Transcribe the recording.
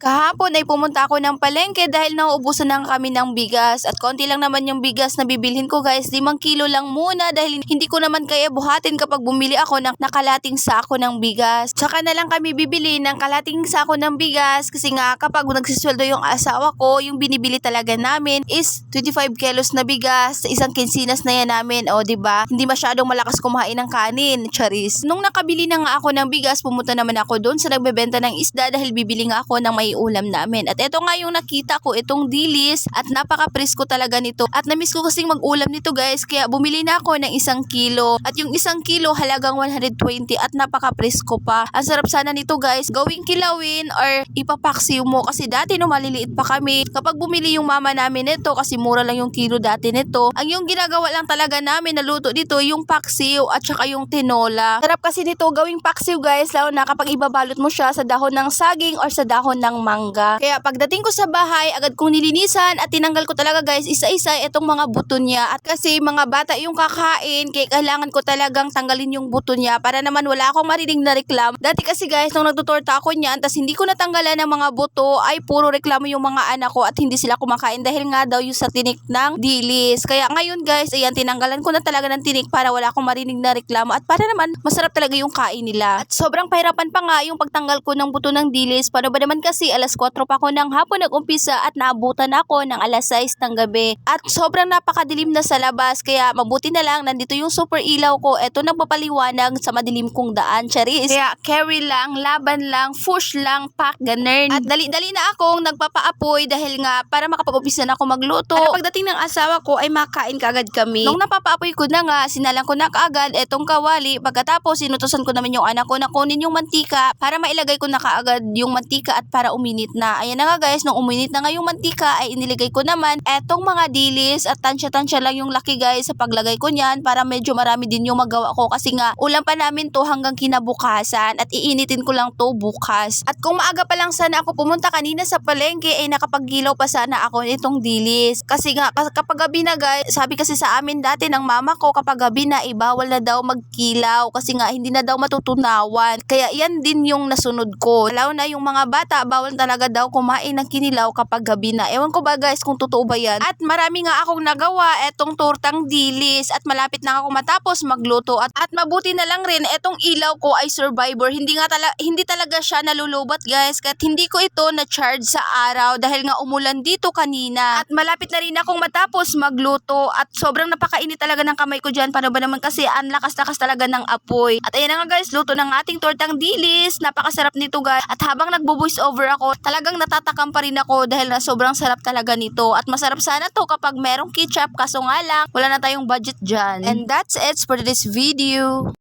Kahapon ay pumunta ako ng palengke dahil nauubusan na kami ng bigas at konti lang naman yung bigas na bibilhin ko guys, 5 kilo lang muna dahil hindi ko naman kaya buhatin kapag bumili ako ng nakalating sako ng bigas. Tsaka na lang kami bibili ng kalating sako ng bigas kasi nga kapag nagsisweldo yung asawa ko, yung binibili talaga namin is 25 kilos na bigas sa isang kinsinas na yan namin. O diba? Hindi masyadong malakas kumain ng kanin, charis. Nung nakabili na nga ako ng bigas, pumunta naman ako doon sa nagbebenta ng isda dahil bibili nga ako ng may ulam namin. At ito nga yung nakita ko, itong dilis at napaka-presko talaga nito. At namiss ko kasing mag-ulam nito guys, kaya bumili na ako ng 1 kilo. At yung 1 kilo halagang 120 at napaka-presko pa. Ang sarap sana nito guys, gawing kilawin or ipapaksiw mo kasi dati nung maliliit pa kami, kapag bumili yung mama namin nito kasi mura lang yung kilo dati nito, ang yung ginagawa lang talaga namin na luto dito yung paksiw at saka yung tinola. Sarap kasi nito gawing paksiw guys, lalo na kapag ibabalot mo siya sa dahon ng saging or sa dahon ng mangga. Kaya pagdating ko sa bahay, agad kong nilinisan at tinanggal ko talaga guys isa-isa itong mga buto niya. At kasi mga bata yung kakain, kaya kailangan ko talagang tanggalin yung buto niya para naman wala akong marinig na reklamo. Dati kasi guys, nung nagtutorta ako niyan, tas hindi ko natanggalan ng mga buto, ay puro reklamo yung mga anak ko at hindi sila kumakain dahil nga daw yung sa tinik ng dilis. Kaya ngayon guys, ayan, tinanggalan ko na talaga ng tinik para wala akong marinig na reklamo at para naman masarap talaga yung kain nila. At sobrang pahirapan pa nga yung pagtanggal ko ng buto ng dilis. Paano ba naman kasi alas 4 pa ako ng hapon nag-umpisa at naabutan ako ng alas 6 ng gabi. At sobrang napakadilim na sa labas kaya mabuti na lang nandito yung super ilaw ko. Eto nagpapaliwanag sa madilim kong daan, charis. Kaya carry lang, laban lang, push lang, pack, ganun. At dali-dali na akong nagpapaapoy dahil nga para makapag-umpisa na ako magluto. At pagdating ng asawa ko ay makain kaagad kami. Nung napapaapoy ko na nga, sinalang ko na kaagad etong kawali. Pagkatapos sinutusan ko naman yung anak ko na kunin yung mantika para mailagay ko na kaagad yung mantika at para uminit na. Ayan na nga guys, nung uminit na nga yung mantika ay iniligay ko naman etong mga dilis at tansya-tansya lang yung laki guys sa paglagay ko niyan para medyo marami din yung magawa ko kasi nga ulam pa namin to hanggang kinabukasan at iinitin ko lang to bukas. At kung maaga pa lang sana ako pumunta kanina sa palengke ay nakapaggilaw pa sana ako nitong dilis. Kasi nga kapag gabi na guys, sabi kasi sa amin dati ng mama ko kapag gabi na bawal na daw magkilaw kasi nga hindi na daw matutunawan. Kaya yan din yung nasunod ko. Lalo na yung mga bata, bawal talaga daw kumain ng kinilaw kapag gabi na. Ewan ko ba guys kung totoo ba yan. At marami nga akong nagawa etong tortang dilis at malapit na ako matapos magluto at mabuti na lang rin etong ilaw ko ay survivor. Hindi talaga siya nalulubat guys kahit hindi ko ito na-charge sa araw dahil nga umulan dito kanina. At malapit na rin akong matapos magluto at sobrang napakainit talaga ng kamay ko dyan. Paano ba naman kasi ang lakas-lakas talaga ng apoy. At ayan na nga guys, luto ng ating tortang dilis. Napakasarap nito guys. At habang nagbo-voice over ako, talagang natatakam pa rin ako dahil na sobrang sarap talaga nito. At masarap sana to kapag merong ketchup kaso nga lang, wala na tayong budget dyan. And that's it for this video.